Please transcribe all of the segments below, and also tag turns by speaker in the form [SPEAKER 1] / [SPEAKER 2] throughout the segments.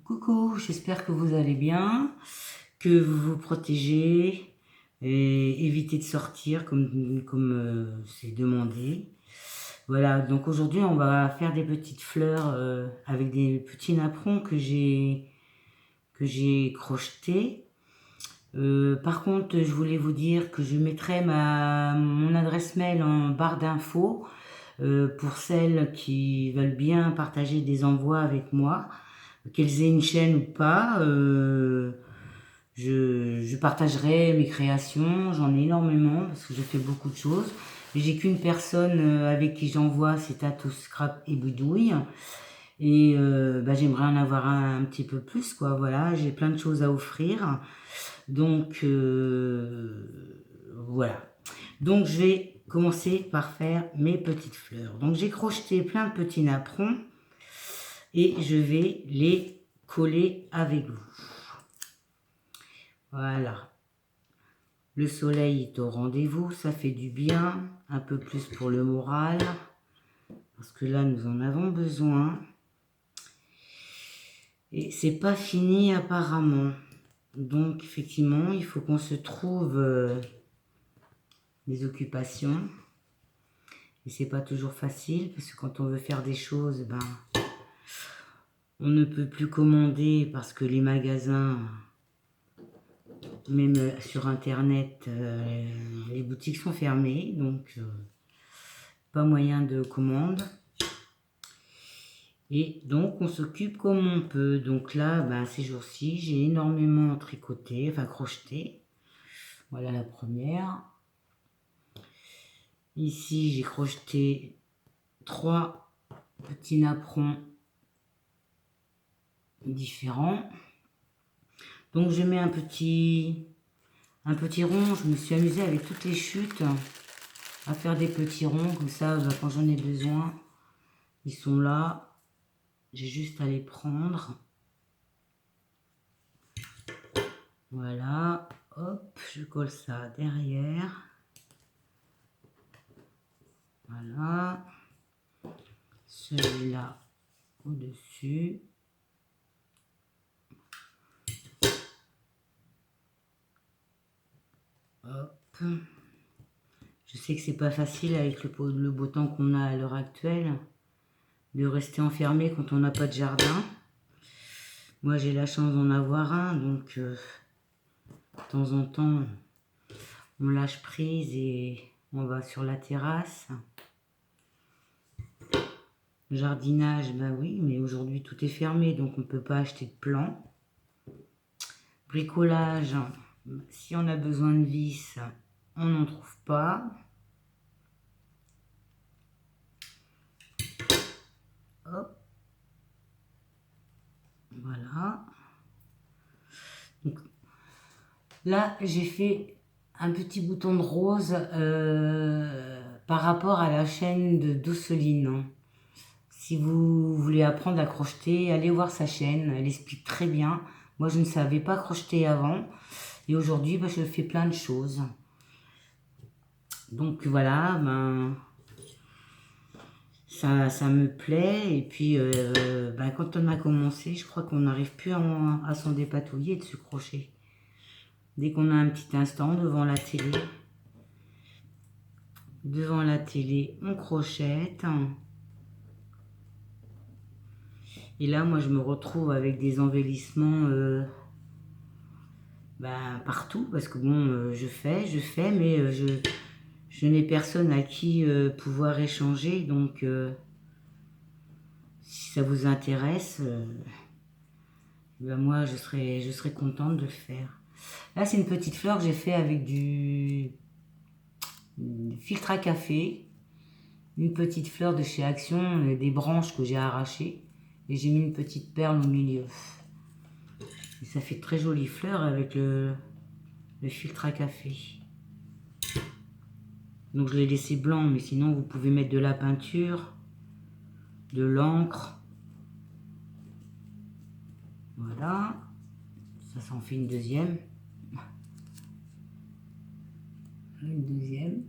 [SPEAKER 1] Coucou, j'espère que vous allez bien, que vous vous protégez et évitez de sortir comme c'est demandé. Voilà, donc aujourd'hui on va faire des petites fleurs avec des petits napperons que j'ai crochetés. Par contre, je voulais vous dire que je mettrai mon adresse mail en barre d'infos pour celles qui veulent bien partager des envois avec moi, qu'elles aient une chaîne ou pas. Je partagerai mes créations, j'en ai énormément parce que je fais beaucoup de choses. J'ai qu'une personne avec qui j'envoie, c'est Tatou Scrap et Boudouille. Et j'aimerais en avoir un petit peu plus, quoi. Voilà, j'ai plein de choses à offrir. Donc, voilà. Donc, je vais commencer par faire mes petites fleurs. Donc, j'ai crocheté plein de petits napperons et je vais les coller avec vous. Voilà. Le soleil est au rendez-vous, ça fait du bien, un peu plus pour le moral, parce que là, nous en avons besoin. Et c'est pas fini apparemment. Donc, effectivement, il faut qu'on se trouve des occupations. Et c'est pas toujours facile, parce que quand on veut faire des choses, on ne peut plus commander parce que les magasins, même sur internet, les boutiques sont fermées, donc pas moyen de commande. Et donc on s'occupe comme on peut. Donc là, ces jours-ci, j'ai énormément tricoté, enfin crocheté. Voilà la première. Ici, j'ai crocheté 3 petits napperons différents. Donc je mets un petit rond. Je me suis amusée avec toutes les chutes à faire des petits ronds. Comme ça, quand j'en ai besoin, ils sont là. J'ai juste à les prendre. Voilà. Hop, je colle ça derrière. Voilà. Celui-là au-dessus. Hop. Je sais que c'est pas facile avec le beau temps qu'on a à l'heure actuelle de rester enfermé quand on n'a pas de jardin. Moi, j'ai la chance d'en avoir un, donc de temps en temps, on lâche prise et on va sur la terrasse. Jardinage, oui, mais aujourd'hui tout est fermé, donc on ne peut pas acheter de plants. Bricolage, si on a besoin de vis, on n'en trouve pas. Hop. Voilà. Donc, là, j'ai fait un petit bouton de rose par rapport à la chaîne de Douceline. Si vous voulez apprendre à crocheter, allez voir sa chaîne, elle explique très bien. Moi, je ne savais pas crocheter avant. Et aujourd'hui, je fais plein de choses. Donc voilà, ça me plaît. Et puis, quand on a commencé, je crois qu'on n'arrive plus à s'en dépatouiller de ce crochet. Dès qu'on a un petit instant devant la télé, on crochette. Et là, moi, je me retrouve avec des embellissements partout. Parce que bon, je fais, mais je n'ai personne à qui pouvoir échanger. Donc, si ça vous intéresse, moi, je serais contente de le faire. Là, c'est une petite fleur que j'ai fait avec du filtre à café. Une petite fleur de chez Action, des branches que j'ai arrachées. Et j'ai mis une petite perle au milieu. Et ça fait très jolie fleur avec le filtre à café. Donc je l'ai laissé blanc, mais sinon vous pouvez mettre de la peinture, de l'encre. Voilà. Ça s'en fait une deuxième. Une deuxième.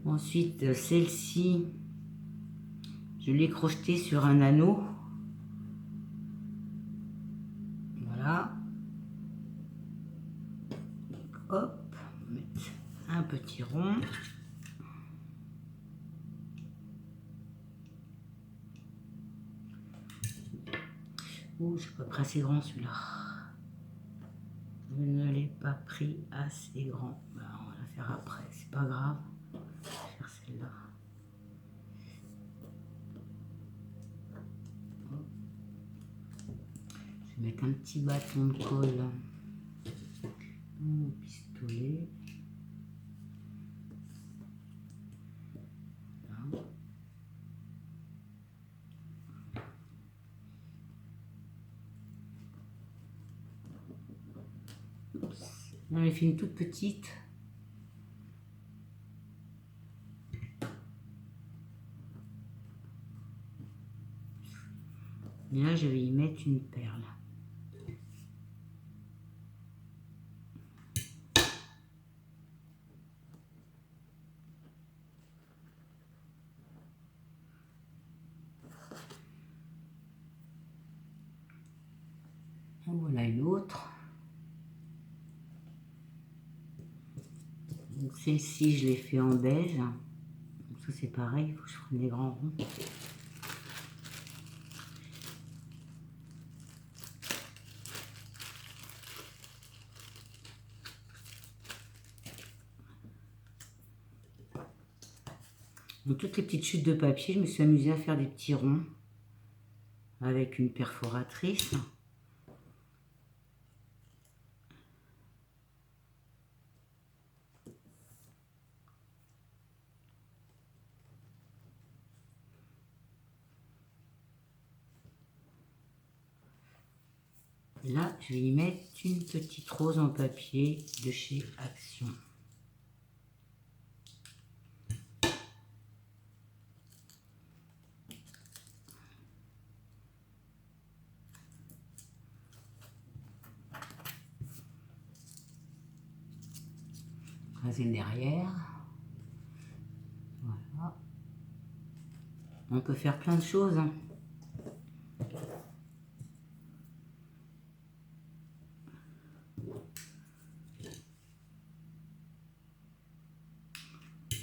[SPEAKER 1] Ensuite, celle-ci, Je l'ai crocheté sur un anneau. Voilà. Hop, on va mettre un petit rond. Oh, j'ai pas pris assez grand celui-là. Je ne l'ai pas pris assez grand. Ben, on va la faire après, c'est pas grave. Je vais faire celle-là. Je vais mettre un petit bâton de colle. Mon pistolet. Là. J'en ai fait une toute petite. Et là, je vais y mettre une perle. En voilà une autre. Celle-ci, je l'ai fait en beige. Donc ça, c'est pareil, il faut que je prenne des grands ronds. Donc toutes les petites chutes de papier, je me suis amusée à faire des petits ronds avec une perforatrice. Là, je vais y mettre une petite rose en papier de chez Action. Raser derrière. Voilà. On peut faire plein de choses, hein.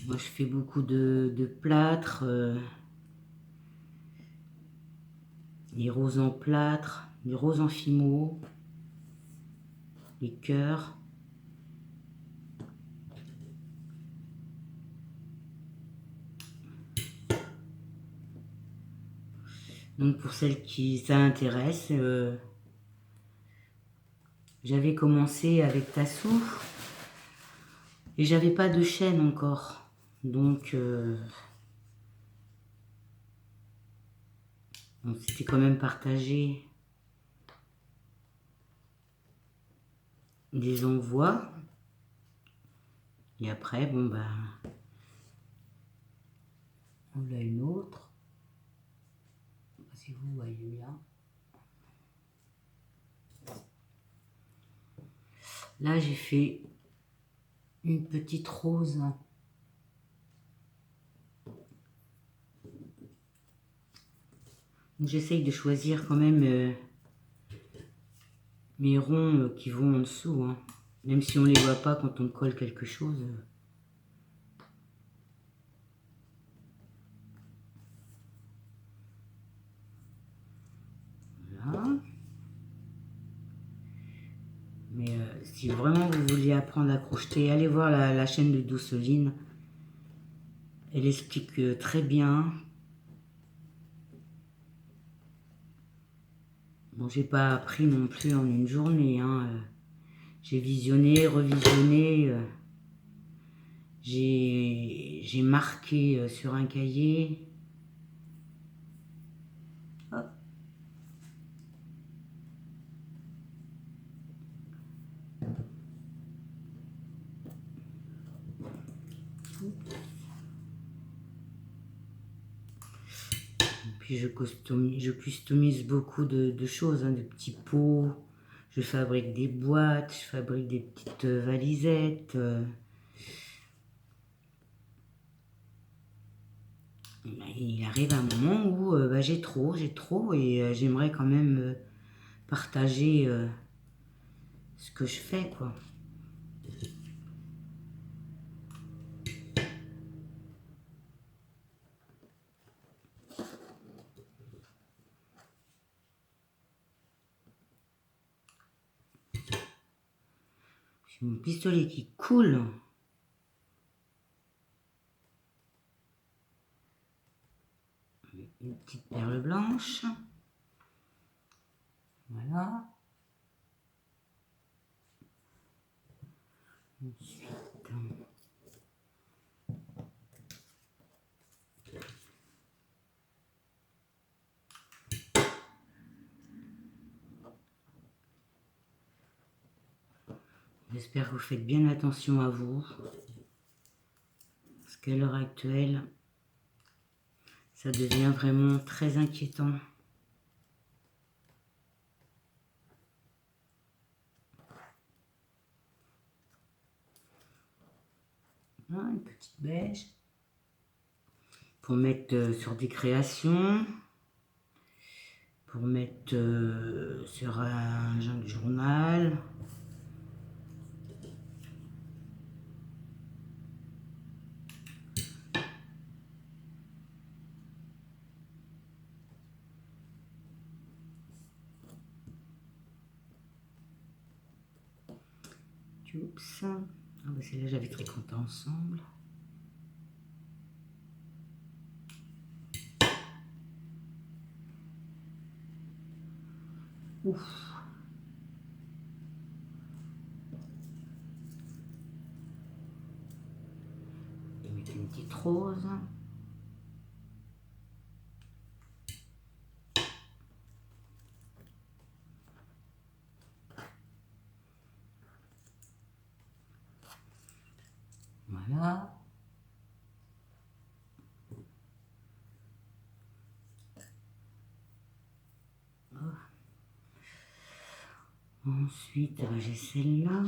[SPEAKER 1] Moi, je fais beaucoup de plâtre, des roses en plâtre, des roses en fimo, des cœurs. Donc, pour celles qui ça intéresse, j'avais commencé avec Tassou et j'avais pas de chaîne encore. Donc, c'était quand même partagé des envois. Et après, bon, ben, on a une autre. Je sais pas si vous voyez bien. Là, j'ai fait une petite rose. J'essaye de choisir quand même mes ronds qui vont en dessous, hein. Même si on ne les voit pas quand on colle quelque chose. Voilà. Mais si vraiment vous vouliez apprendre à crocheter, allez voir la chaîne de Douceline. Elle explique très bien. Bon, j'ai pas appris non plus en une journée, hein. J'ai visionné, revisionné. J'ai marqué sur un cahier. Hop. Puis je customise beaucoup de choses, hein, de petits pots. Je fabrique des boîtes, je fabrique des petites valisettes. il arrive un moment où bah, j'ai trop et j'aimerais quand même partager ce que je fais, quoi. J'ai mon pistolet qui coule. Une petite perle blanche. Voilà. Ensuite, j'espère que vous faites bien attention à vous. Parce qu'à l'heure actuelle, ça devient vraiment très inquiétant. Voilà, une petite beige. Pour mettre sur des créations. Pour mettre sur un journal. Oups. Ah bah celle-là j'avais tricoté ensemble. Ouf. Je vais mettre une petite rose. Voilà. Ensuite, j'ai celle-là.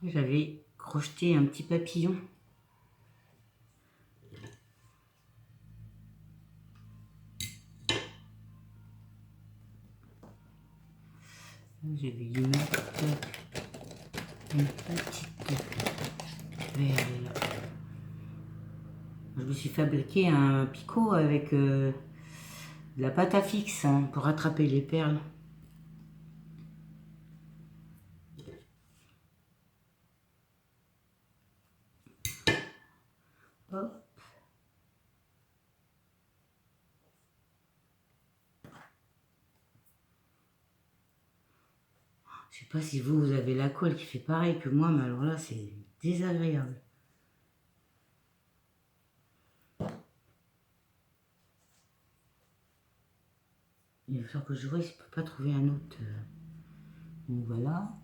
[SPEAKER 1] J'avais crocheté un petit papillon. Je vais lui mettre une petite perle. Je me suis fabriqué un picot avec de la pâte à fixe pour attraper les perles. Hop. Je sais pas si vous avez la colle qui fait pareil que moi, mais alors là, c'est désagréable. Il va falloir que je vois si je peux pas trouver un autre. Donc voilà.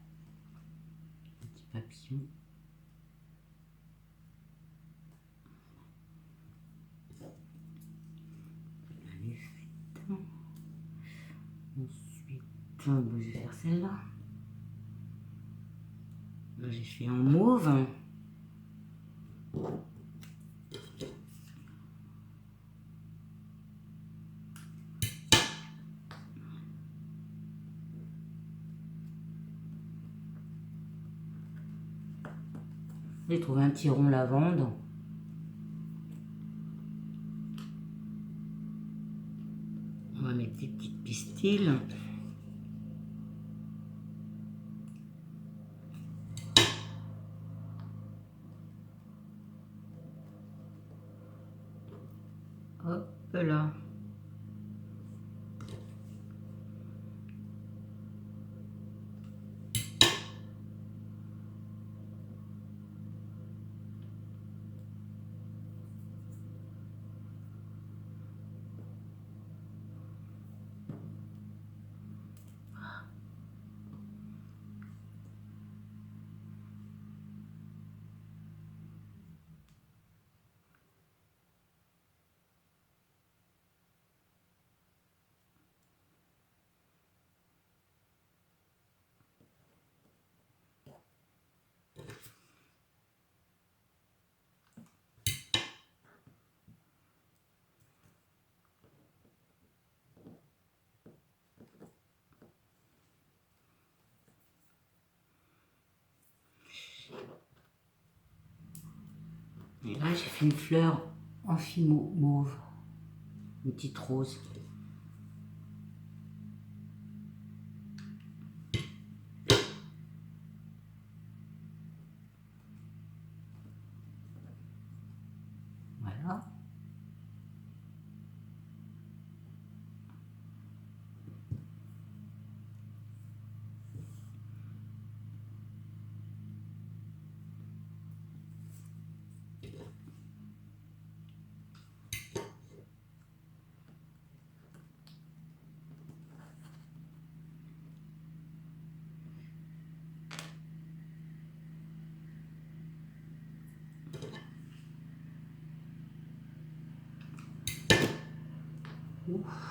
[SPEAKER 1] Un petit papillon. Elle est faite. Ensuite, je vais faire celle-là. Là, j'ai fait en mauve. J'ai trouvé un petit rond lavande. On va mettre des petites pistils. Hop là. Et là, j'ai fait une fleur en fimo mauve, une petite rose. Voilà. Ouf.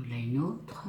[SPEAKER 1] Là une autre.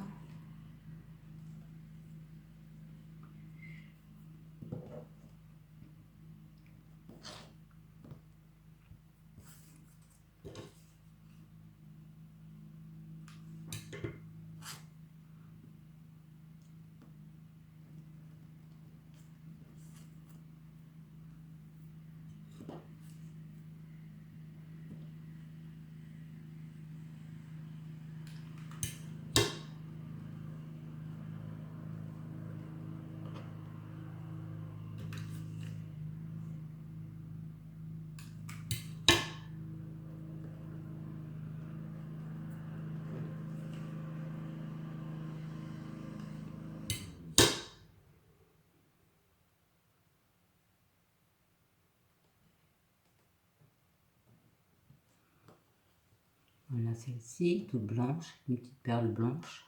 [SPEAKER 1] Voilà celle-ci, toute blanche, une petite perle blanche.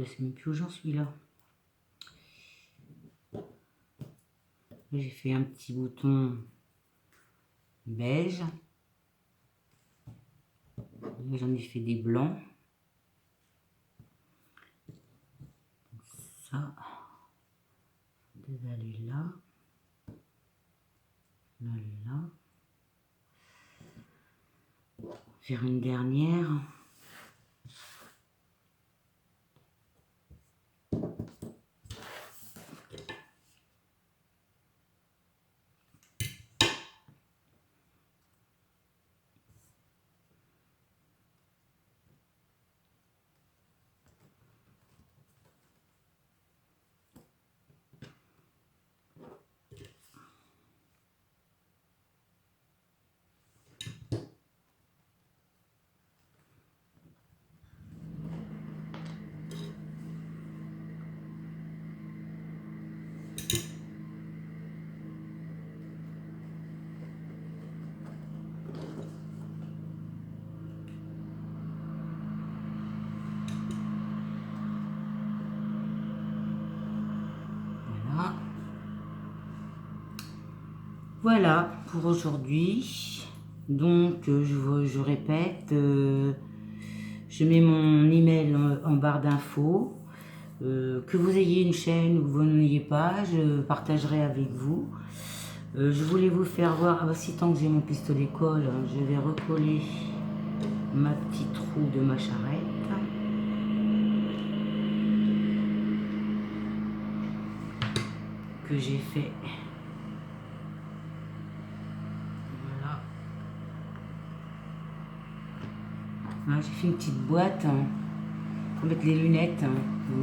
[SPEAKER 1] C'est même plus au celui-là. J'ai fait un petit bouton beige. J'en ai fait des blancs. Ça, aller là, là. Faire une dernière. Voilà pour aujourd'hui. Donc je répète, je mets mon email en barre d'infos. Que vous ayez une chaîne ou que vous n'ayez pas, je partagerai avec vous. Je voulais vous faire voir, si tant que j'ai mon pistolet colle, je vais recoller ma petite roue de ma charrette. Que j'ai fait. Voilà. J'ai fait une petite boîte pour mettre les lunettes.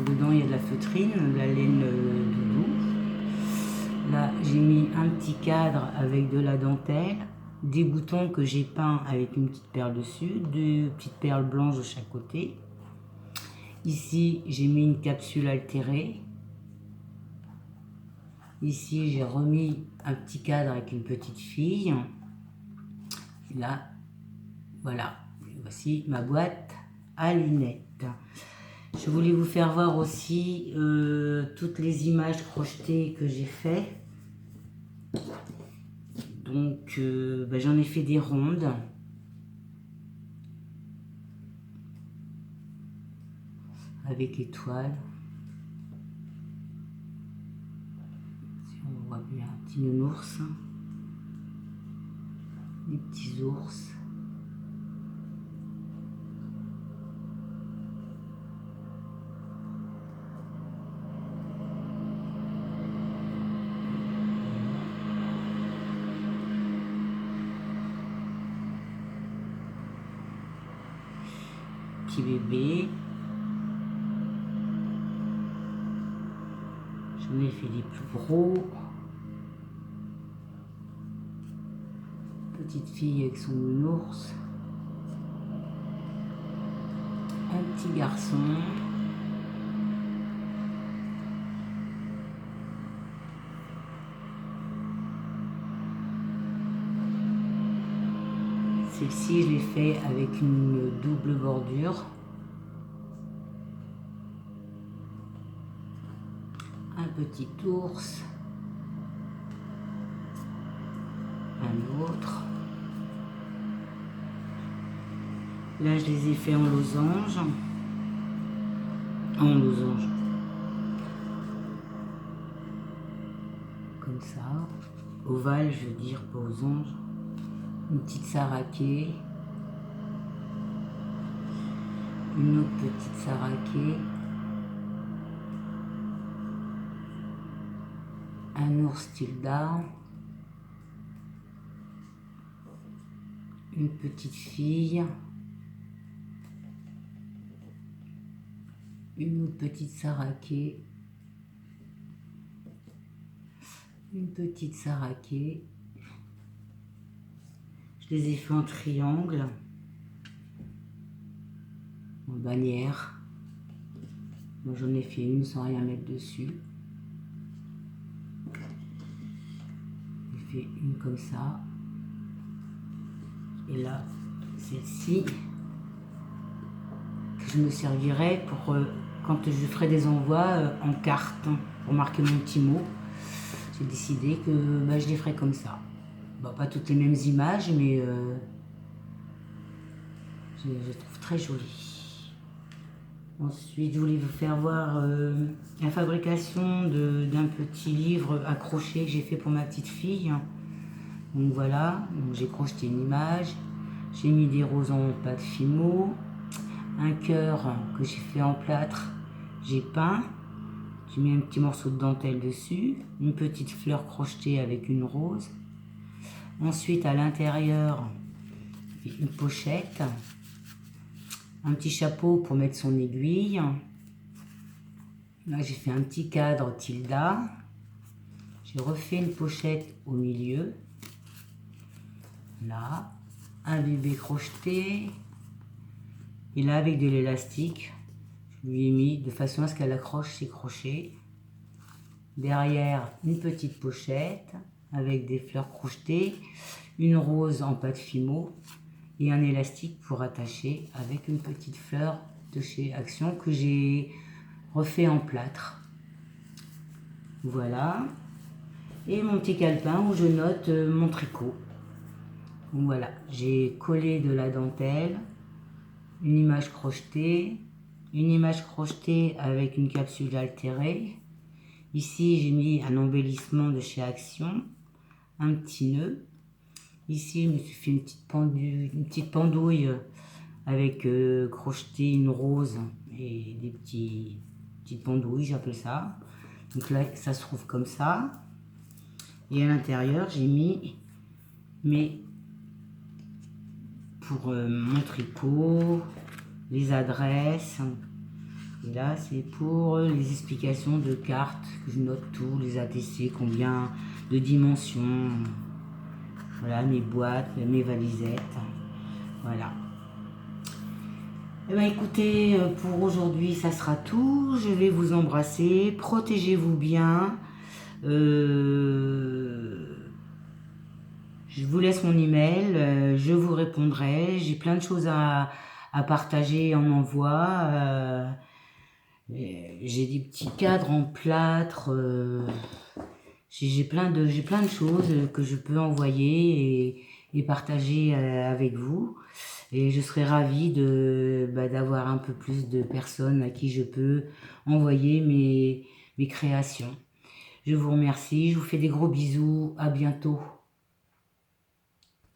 [SPEAKER 1] Dedans il y a de la feutrine, de la laine doudou. Là j'ai mis un petit cadre avec de la dentelle, des boutons que j'ai peints avec une petite perle dessus, deux petites perles blanches de chaque côté. Ici j'ai mis une capsule altérée. Ici j'ai remis un petit cadre avec une petite fille. Et là voilà, voici ma boîte à lunettes. Je voulais vous faire voir aussi toutes les images crochetées que j'ai fait. Donc, j'en ai fait des rondes. Avec étoiles. Si on voit bien, un petit nounours. Des petits ours. Petit bébé. J'en ai fait des plus gros. Petite fille avec son nounours. Un petit garçon. Celle-ci, je l'ai fait avec une double bordure. Un petit ours. Un autre. Là, je les ai fait en losange. En losange. Comme ça. Ovale, je veux dire, pas aux anges. Une petite saraké. Une autre petite saraké. Un ours tilda. Une petite fille. Une autre petite saraké. Une petite saraké. Je les ai fait en triangle, en bannière. Moi j'en ai fait une sans rien mettre dessus. J'ai fait une comme ça. Et là, celle-ci, que je me servirai pour quand je ferai des envois en carte, pour marquer mon petit mot. J'ai décidé que je les ferai comme ça. Pas toutes les mêmes images, mais je les trouve très jolies. Ensuite, je voulais vous faire voir la fabrication d'un petit livre accroché que j'ai fait pour ma petite fille. Donc voilà, j'ai crocheté une image, j'ai mis des roses en pâte Fimo, un cœur que j'ai fait en plâtre, j'ai peint, j'ai mis un petit morceau de dentelle dessus, une petite fleur crochetée avec une rose. Ensuite, à l'intérieur, une pochette, un petit chapeau pour mettre son aiguille. Là, j'ai fait un petit cadre tilda. J'ai refait une pochette au milieu. Là, un bébé crocheté. Et là, avec de l'élastique, je lui ai mis de façon à ce qu'elle accroche ses crochets. Derrière, une petite pochette avec des fleurs crochetées, une rose en pâte Fimo et un élastique pour attacher avec une petite fleur de chez Action que j'ai refait en plâtre. Voilà. Et mon petit calepin où je note mon tricot. Donc voilà, j'ai collé de la dentelle, une image crochetée avec une capsule altérée. Ici, j'ai mis un embellissement de chez Action, un petit nœud. Ici, je me suis fait une petite pendouille avec crocheté une rose et des petites pendouilles, j'appelle ça. Donc là, ça se trouve comme ça. Et à l'intérieur, j'ai mis pour mon tricot, les adresses. Et là, c'est pour les explications de cartes, que je note tout, les ATC, combien de dimensions. Voilà, mes boîtes, mes valisettes. Voilà. Eh bien, écoutez, pour aujourd'hui, ça sera tout. Je vais vous embrasser. Protégez-vous bien. Je vous laisse mon email. Je vous répondrai. J'ai plein de choses à partager en envoi. J'ai des petits cadres en plâtre. J'ai plein de choses que je peux envoyer et partager avec vous. Et je serais ravie d'avoir un peu plus de personnes à qui je peux envoyer mes créations. Je vous remercie, je vous fais des gros bisous, à bientôt.